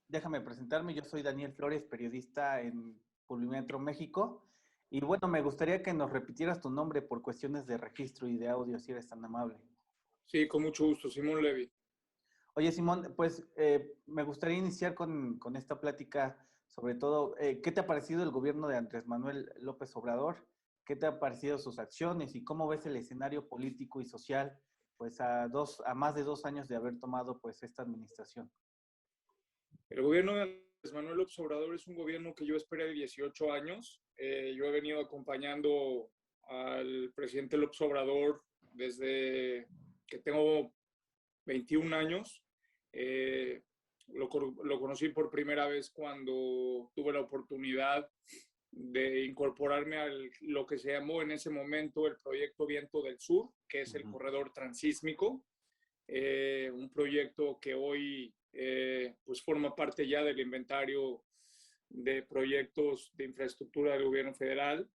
déjame presentarme. Yo soy Daniel Flores, periodista en Publimetro México. Y bueno, me gustaría que nos repitieras tu nombre por cuestiones de registro y de audio, si eres tan amable. Sí, con mucho gusto, Simón Levy. Oye, Simón, pues me gustaría iniciar con esta plática, sobre todo, ¿qué te ha parecido el gobierno de Andrés Manuel López Obrador? ¿Qué te ha parecido sus acciones y cómo ves el escenario político y social, pues a más de 2 años de haber tomado pues esta administración? El gobierno de Andrés Manuel López Obrador es un gobierno que yo esperé de 18 años. Yo he venido acompañando al presidente López Obrador desde que tengo 21 años. Eh, lo conocí por primera vez cuando tuve la oportunidad de incorporarme a lo que se llamó en ese momento el proyecto Viento del Sur, que es el Ujú. corredor transísmico. Un proyecto que hoy pues forma parte ya del inventario de proyectos de infraestructura del gobierno federal.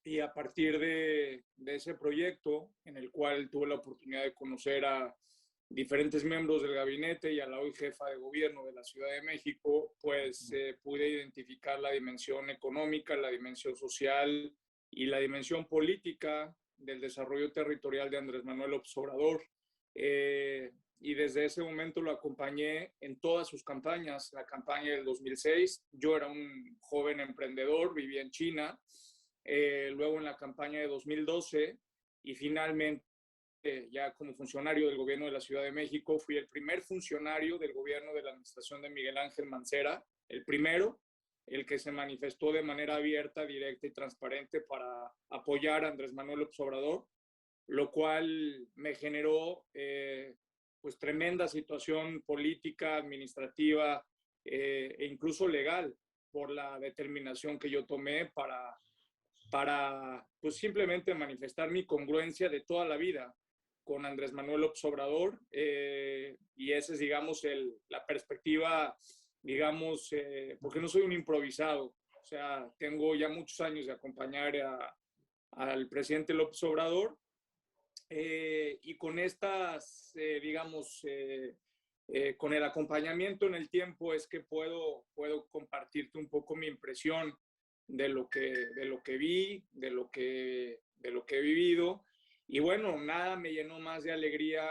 Y a partir de ese proyecto, en el cual tuve la oportunidad de conocer a diferentes miembros del gabinete y a la hoy jefa de gobierno de la Ciudad de México, pues pude identificar la dimensión económica, la dimensión social y la dimensión política del desarrollo territorial de Andrés Manuel López Obrador. Y desde ese momento lo acompañé en todas sus campañas. La campaña del 2006, yo era un joven emprendedor, vivía en China. Luego en la campaña de 2012 y finalmente ya como funcionario del gobierno de la Ciudad de México, fui el primer funcionario del gobierno de la administración de Miguel Ángel Mancera, el primero, el que se manifestó de manera abierta, directa y transparente para apoyar a Andrés Manuel López Obrador, lo cual me generó pues tremenda situación política, administrativa e incluso legal por la determinación que yo tomé para pues simplemente manifestar mi congruencia de toda la vida con Andrés Manuel López Obrador, y esa es, digamos, la perspectiva, digamos, porque no soy un improvisado, o sea, tengo ya muchos años de acompañar al presidente López Obrador, y con estas, digamos, con el acompañamiento en el tiempo es que puedo compartirte un poco mi impresión de lo que vi, de lo que he vivido. Y bueno, nada me llenó más de alegría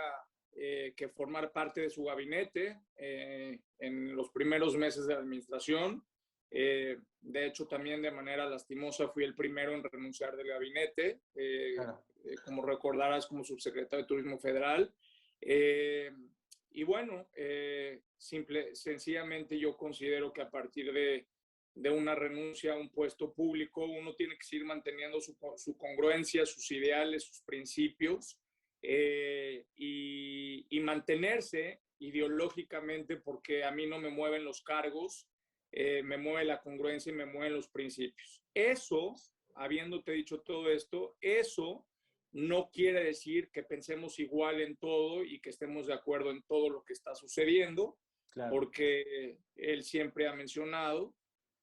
que formar parte de su gabinete en los primeros meses de la administración. De hecho, también de manera lastimosa fui el primero en renunciar del gabinete, Claro. como recordarás, como subsecretario de Turismo Federal. Eh, y bueno, sencillamente yo considero que a partir de una renuncia a un puesto público, uno tiene que seguir manteniendo su congruencia, sus ideales, sus principios, y mantenerse ideológicamente, porque a mí no me mueven los cargos, me mueve la congruencia y me mueven los principios. Eso, habiéndote dicho todo esto, eso no quiere decir que pensemos igual en todo y que estemos de acuerdo en todo lo que está sucediendo, Claro. porque él siempre ha mencionado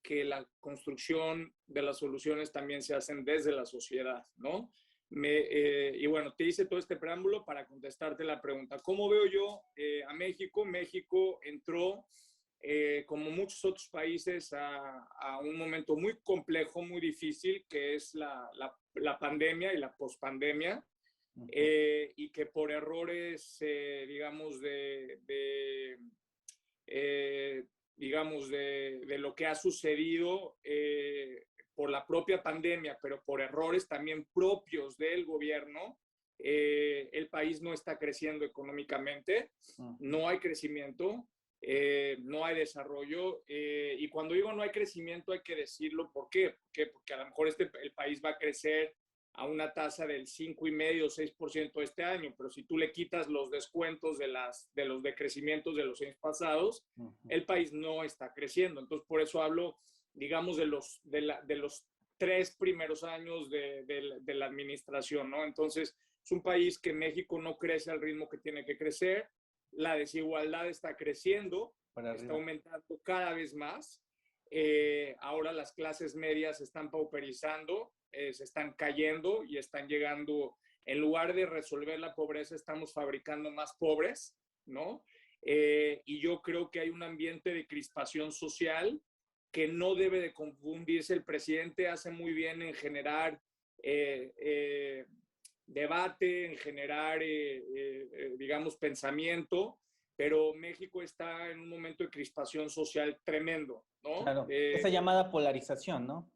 que la construcción de las soluciones también se hacen desde la sociedad, ¿no? Y bueno, te hice todo este preámbulo para contestarte la pregunta. ¿Cómo veo yo a México? México entró, como muchos otros países, a un momento muy complejo, muy difícil, que es la pandemia y la pospandemia, Ujú. y que por errores, digamos, eh, digamos, de lo que ha sucedido por la propia pandemia, pero por errores también propios del gobierno, el país no está creciendo económicamente, Ujú. no hay crecimiento, no hay desarrollo, y cuando digo no hay crecimiento hay que decirlo. ¿Por qué? Porque a lo mejor el país va a crecer a una tasa del 5,5 o 6% este año, pero si tú le quitas los descuentos de los decrecimientos de los años pasados, Ujú. el país no está creciendo. Entonces, por eso hablo, digamos, de los 3 primeros años de la administración, ¿no? Entonces, es un país que México no crece al ritmo que tiene que crecer, la desigualdad está creciendo, Para está arriba. aumentando cada vez más. Ahora las clases medias se están pauperizando, se están cayendo y están llegando, en lugar de resolver la pobreza, estamos fabricando más pobres, ¿no? y yo creo que hay un ambiente de crispación social que no debe de confundirse. El presidente hace muy bien en generar debate, en generar, digamos, pensamiento, pero México está en un momento de crispación social tremendo, ¿no? Claro, esa llamada polarización, ¿no?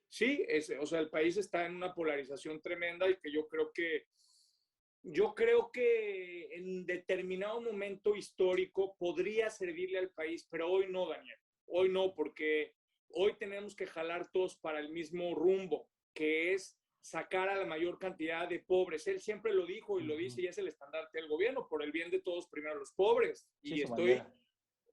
Sí, o sea, el país está en una polarización tremenda y que yo creo que en determinado momento histórico podría servirle al país, pero hoy no, Daniel. Hoy no, porque hoy tenemos que jalar todos para el mismo rumbo, que es sacar a la mayor cantidad de pobres. Él siempre lo dijo y lo dice y es el estandarte del gobierno, por el bien de todos, primero los pobres. Sí, Y su bandera.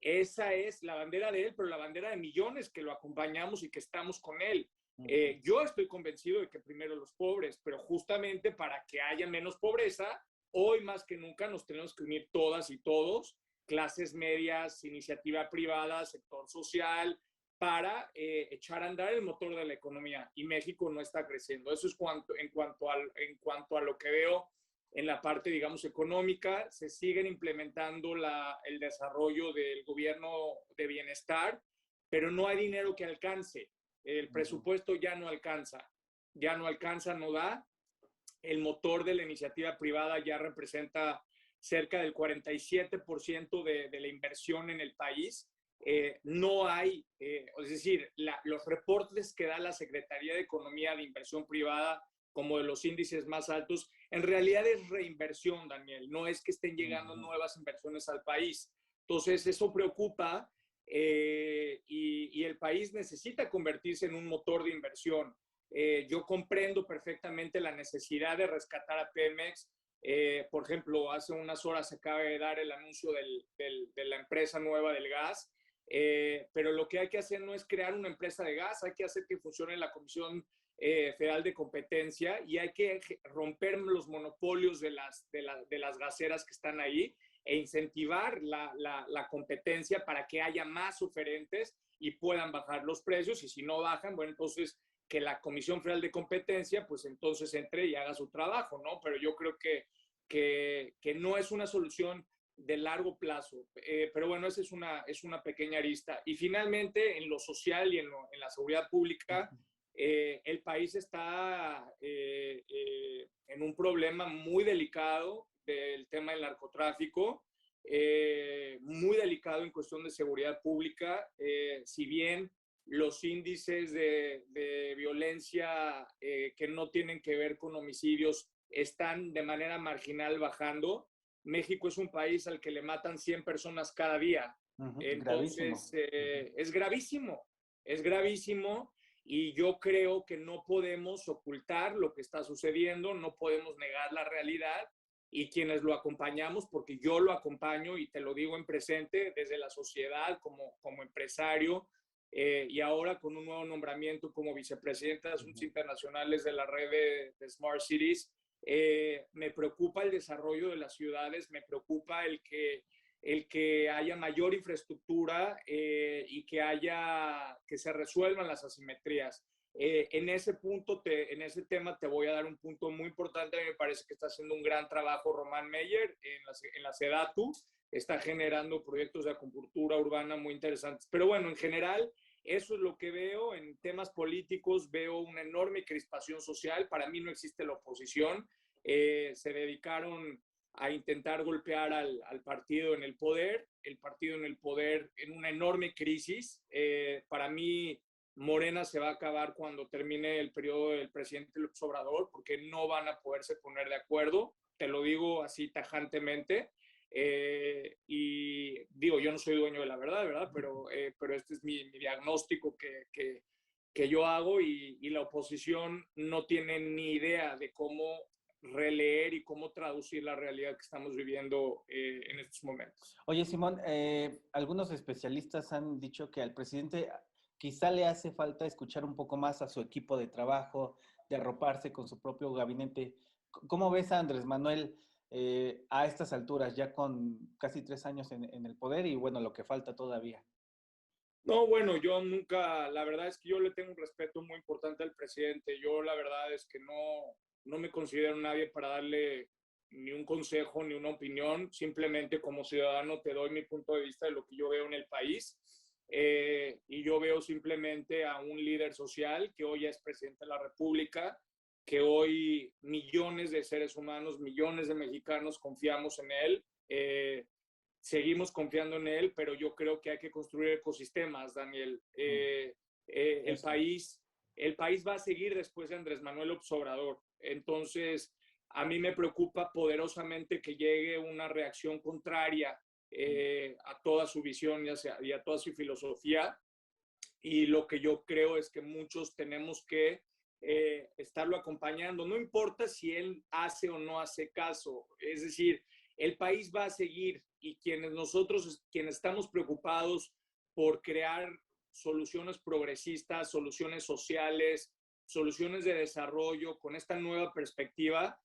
esa es la bandera de él, pero la bandera de millones que lo acompañamos y que estamos con él. Ujú. Yo estoy convencido de que primero los pobres, pero justamente para que haya menos pobreza, hoy más que nunca nos tenemos que unir todas y todos, clases medias, iniciativa privada, sector social, para echar a andar el motor de la economía. Y México no está creciendo. Eso es en cuanto a lo que veo en la parte, digamos, económica. Se siguen implementando el desarrollo del gobierno de bienestar, pero no hay dinero que alcance. El presupuesto ya no alcanza, no da. El motor de la iniciativa privada ya representa cerca del 47% de la inversión en el país. No hay, es decir, los reportes que da la Secretaría de Economía de Inversión Privada como de los índices más altos, en realidad es reinversión, Daniel, no es que estén llegando nuevas inversiones al país. Entonces, eso preocupa y el país necesita convertirse en un motor de inversión. Yo comprendo perfectamente la necesidad de rescatar a Pemex. Por ejemplo, hace unas horas se acaba de dar el anuncio de la empresa nueva del gas, pero lo que hay que hacer no es crear una empresa de gas, hay que hacer que funcione la Comisión Federal de Competencia y hay que romper los monopolios de las gaseras que están ahí e incentivar la competencia para que haya más oferentes y puedan bajar los precios, y si no bajan, bueno, entonces que la Comisión Federal de Competencia, pues entonces entre y haga su trabajo, ¿no? Pero yo creo que no es una solución de largo plazo. Pero bueno, esa es una pequeña arista. Y finalmente, en lo social y en la seguridad pública, el país está en un problema muy delicado del tema del narcotráfico, muy delicado en cuestión de seguridad pública. Si bien los índices de violencia que no tienen que ver con homicidios están de manera marginal bajando, México es un país al que le matan 100 personas cada día. Gravísimo. Entonces, es gravísimo y yo creo que no podemos ocultar lo que está sucediendo, no podemos negar la realidad y quienes lo acompañamos, porque yo lo acompaño y te lo digo en presente desde la sociedad como empresario, y ahora con un nuevo nombramiento como vicepresidenta de Asuntos Internacionales de la red de Smart Cities, me preocupa el desarrollo de las ciudades, me preocupa el que haya mayor infraestructura y que se resuelvan las asimetrías. En ese tema te voy a dar un punto muy importante. A mí me parece que está haciendo un gran trabajo Román Meyer en la SEDATU, está generando proyectos de acupuntura urbana muy interesantes. Pero bueno, en general, eso es lo que veo. En temas políticos veo una enorme crispación social. Para mí no existe la oposición. Se dedicaron a intentar golpear al partido en el poder, en una enorme crisis. Para mí, Morena se va a acabar cuando termine el periodo del presidente López Obrador, porque no van a poderse poner de acuerdo. Te lo digo así tajantemente. Y digo, yo no soy dueño de la verdad, pero este es mi diagnóstico que yo hago y la oposición no tiene ni idea de cómo releer y cómo traducir la realidad que estamos viviendo en estos momentos. Oye, Simón, algunos especialistas han dicho que al presidente quizá le hace falta escuchar un poco más a su equipo de trabajo, de arroparse con su propio gabinete. ¿Cómo ves a Andrés Manuel a estas alturas, ya con casi 3 años en el poder y bueno, lo que falta todavía? No, bueno, yo nunca, la verdad es que yo le tengo un respeto muy importante al presidente. Yo la verdad es que no me considero nadie para darle ni un consejo, ni una opinión, simplemente como ciudadano te doy mi punto de vista de lo que yo veo en el país. Y yo veo simplemente a un líder social que hoy es presidente de la República, que hoy millones de seres humanos, millones de mexicanos confiamos en él. Seguimos confiando en él, pero yo creo que hay que construir ecosistemas, Daniel. El país va a seguir después de Andrés Manuel López Obrador. Entonces, a mí me preocupa poderosamente que llegue una reacción contraria a toda su visión y a toda su filosofía. Y lo que yo creo es que muchos tenemos que estarlo acompañando. No importa si él hace o no hace caso. Es decir, el país va a seguir y quienes estamos preocupados por crear soluciones progresistas, soluciones sociales, soluciones de desarrollo con esta nueva perspectiva,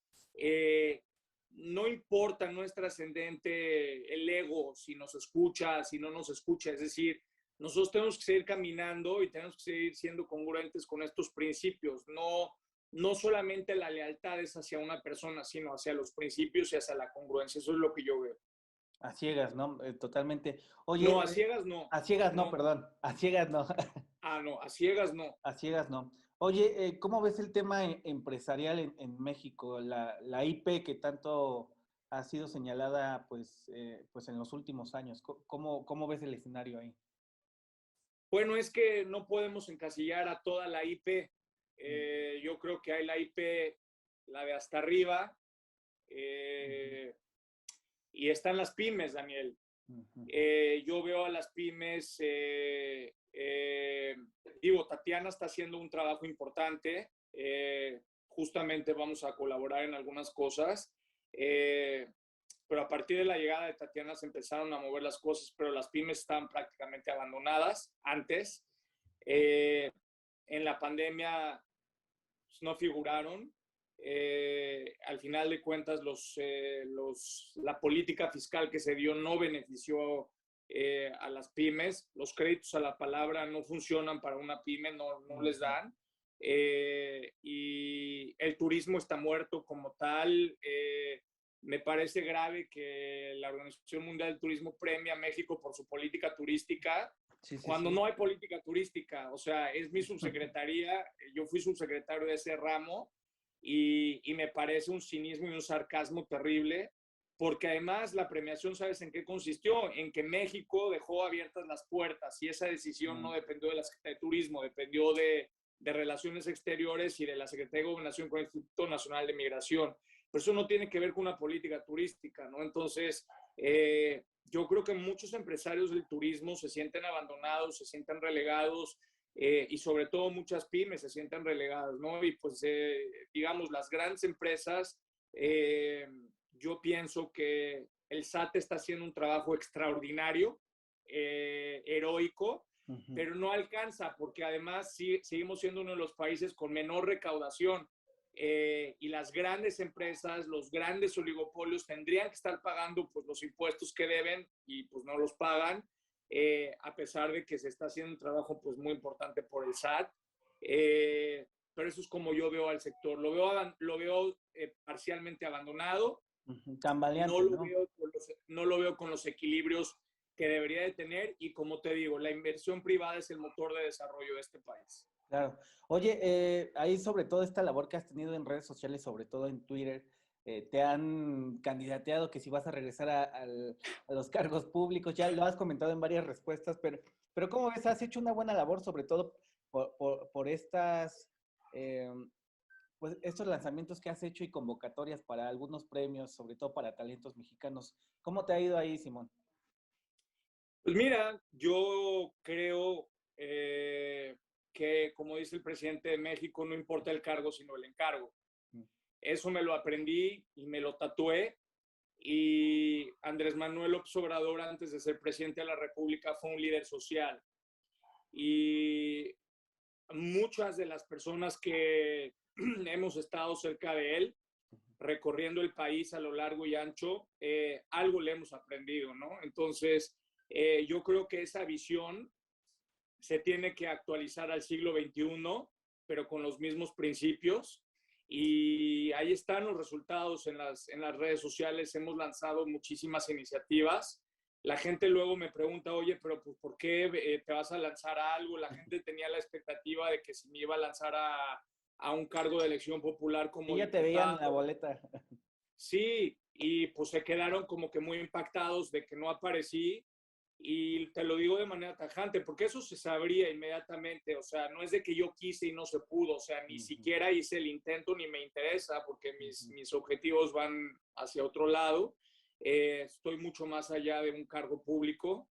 no importa, no es trascendente el ego, si nos escucha, si no nos escucha. Es decir, nosotros tenemos que seguir caminando y tenemos que seguir siendo congruentes con estos principios. No solamente la lealtad es hacia una persona, sino hacia los principios y hacia la congruencia. Eso es lo que yo veo. A ciegas, ¿no? Totalmente. Oye, No, a ciegas no. A ciegas no, perdón. A ciegas no. No, a ciegas no. A ciegas no. Oye, ¿cómo ves el tema empresarial en México? La IP que tanto ha sido señalada, pues en los últimos años. ¿Cómo ves el escenario ahí? Bueno, es que no podemos encasillar a toda la IP. Yo creo que hay la IP, la de hasta arriba, y están las pymes, Daniel. Yo veo a las pymes, Tatiana está haciendo un trabajo importante, justamente vamos a colaborar en algunas cosas, pero a partir de la llegada de Tatiana se empezaron a mover las cosas, pero las pymes estaban prácticamente abandonadas antes. En la pandemia pues, no figuraron. Al final de cuentas, la política fiscal que se dio no benefició a las pymes. Los créditos a la palabra no funcionan para una pyme, no les dan. Y el turismo está muerto como tal. Me parece grave que la Organización Mundial del Turismo premia a México por su política turística, cuando no hay política turística. O sea, es mi subsecretaría, yo fui subsecretario de ese ramo, y me parece un cinismo y un sarcasmo terrible, porque además la premiación, ¿sabes en qué consistió? En que México dejó abiertas las puertas, y esa decisión no dependió de la Secretaría de Turismo, dependió de Relaciones Exteriores y de la Secretaría de Gobernación con el Instituto Nacional de Migración. Pero eso no tiene que ver con una política turística, ¿no? Entonces, yo creo que muchos empresarios del turismo se sienten abandonados, se sienten relegados, y sobre todo muchas pymes se sienten relegadas, ¿no? Y pues, digamos, las grandes empresas, yo pienso que el SAT está haciendo un trabajo extraordinario, heroico, pero no alcanza, porque además seguimos siendo uno de los países con menor recaudación. Y las grandes empresas, los grandes oligopolios tendrían que estar pagando pues, los impuestos que deben y pues no los pagan, a pesar de que se está haciendo un trabajo pues, muy importante por el SAT. Pero eso es como yo veo al sector. Lo veo parcialmente abandonado. Tambaleante, no lo veo con los equilibrios que debería de tener, y como te digo, la inversión privada es el motor de desarrollo de este país. Claro. Oye, ahí sobre todo esta labor que has tenido en redes sociales, sobre todo en Twitter, te han candidateado que si vas a regresar a los cargos públicos, ya lo has comentado en varias respuestas, pero ¿cómo ves? Has hecho una buena labor, sobre todo por pues estos lanzamientos que has hecho y convocatorias para algunos premios, sobre todo para talentos mexicanos. ¿Cómo te ha ido ahí, Simón? Pues mira, yo creo que, como dice el presidente de México, no importa el cargo, sino el encargo. Eso me lo aprendí y me lo tatué. Y Andrés Manuel López Obrador, antes de ser presidente de la República, fue un líder social. Y muchas de las personas que hemos estado cerca de él, recorriendo el país a lo largo y ancho, algo le hemos aprendido, ¿no? Entonces, yo creo que esa visión se tiene que actualizar al siglo XXI, pero con los mismos principios. y ahí están los resultados en las redes sociales. Hemos lanzado muchísimas iniciativas. La gente luego me pregunta, oye, pero pues, ¿por qué te vas a lanzar a algo? La gente tenía la expectativa de que si me iba a lanzar a un cargo de elección popular como Y ya te veían en la diputado. boleta. Sí, y pues se quedaron como que muy impactados de que no aparecí. Y te lo digo de manera tajante, porque eso se sabría inmediatamente. O sea, no es de que yo quise y no se pudo. O sea, ni siquiera hice el intento ni me interesa, porque mis objetivos van hacia otro lado. Estoy mucho más allá de un cargo público.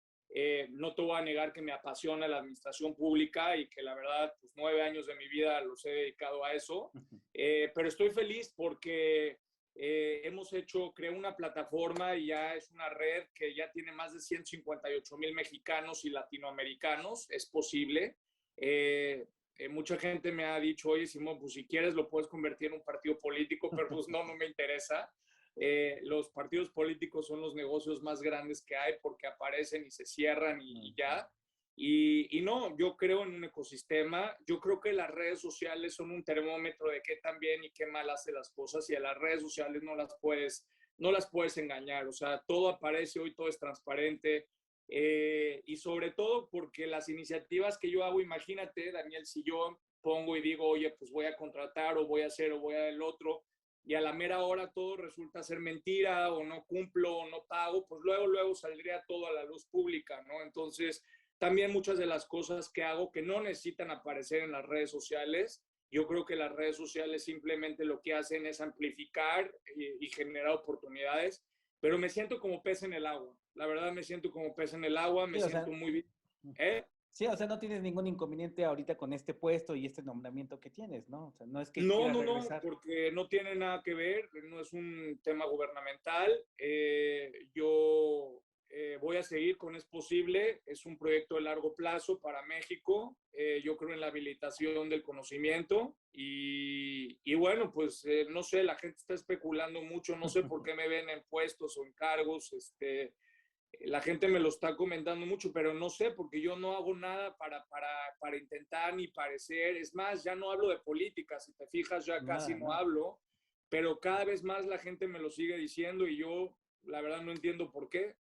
No te voy a negar que me apasiona la administración pública y que la verdad, pues 9 años de mi vida los he dedicado a eso. Pero estoy feliz porque creé una plataforma y ya es una red que ya tiene más de 158,000 mexicanos y latinoamericanos. Es posible. Mucha gente me ha dicho, oye, Simón, pues si quieres lo puedes convertir en un partido político, pero pues no me interesa. Los partidos políticos son los negocios más grandes que hay porque aparecen y se cierran y ya. Y no, yo creo en un ecosistema. Yo creo que las redes sociales son un termómetro de qué tan bien y qué mal hace las cosas, y a las redes sociales no las puedes engañar. O sea, todo aparece hoy, todo es transparente. Y sobre todo porque las iniciativas que yo hago, imagínate, Daniel, si yo pongo y digo, oye, pues voy a contratar o voy a hacer o voy a el otro, y a la mera hora todo resulta ser mentira o no cumplo o no pago, pues luego saldría todo a la luz pública, ¿no? Entonces, también muchas de las cosas que hago que no necesitan aparecer en las redes sociales, yo creo que las redes sociales simplemente lo que hacen es amplificar y generar oportunidades, pero me siento como pez en el agua. La verdad me siento como pez en el agua, me Sí, o siento sea, muy bien. ¿Eh? sí, o sea, no tienes ningún inconveniente ahorita con este puesto y este nombramiento que tienes, ¿no? O sea, no es que No, quieras no, no, regresar. porque no tiene nada que ver, no es un tema gubernamental. Yo voy a seguir con Es Posible, es un proyecto de largo plazo para México. Yo creo en la habilitación del conocimiento y bueno, pues no sé, la gente está especulando mucho, no sé por qué me ven en puestos o en cargos, la gente me lo está comentando mucho, pero no sé, porque yo no hago nada para intentar ni parecer. Es más, ya no hablo de política, si te fijas, ya casi Nada, no nada. hablo, pero cada vez más la gente me lo sigue diciendo y yo, la verdad, no entiendo por qué.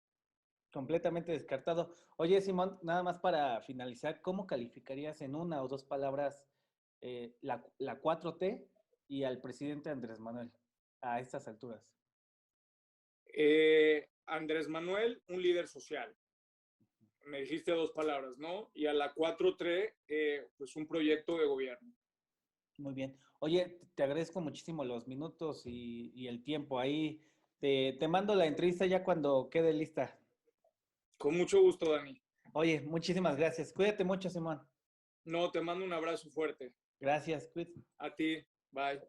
Completamente descartado. Oye, Simón, nada más para finalizar, ¿cómo calificarías en una o dos palabras la 4T y al presidente Andrés Manuel a estas alturas? Andrés Manuel, un líder social. Me dijiste dos palabras, ¿no? Y a la 4-3, pues un proyecto de gobierno. Muy bien. Oye, te agradezco muchísimo los minutos y el tiempo ahí. Te mando la entrevista ya cuando quede lista. Con mucho gusto, Dani. Oye, muchísimas gracias. Cuídate mucho, Simón. No, te mando un abrazo fuerte. Gracias, cuídate. A ti, bye.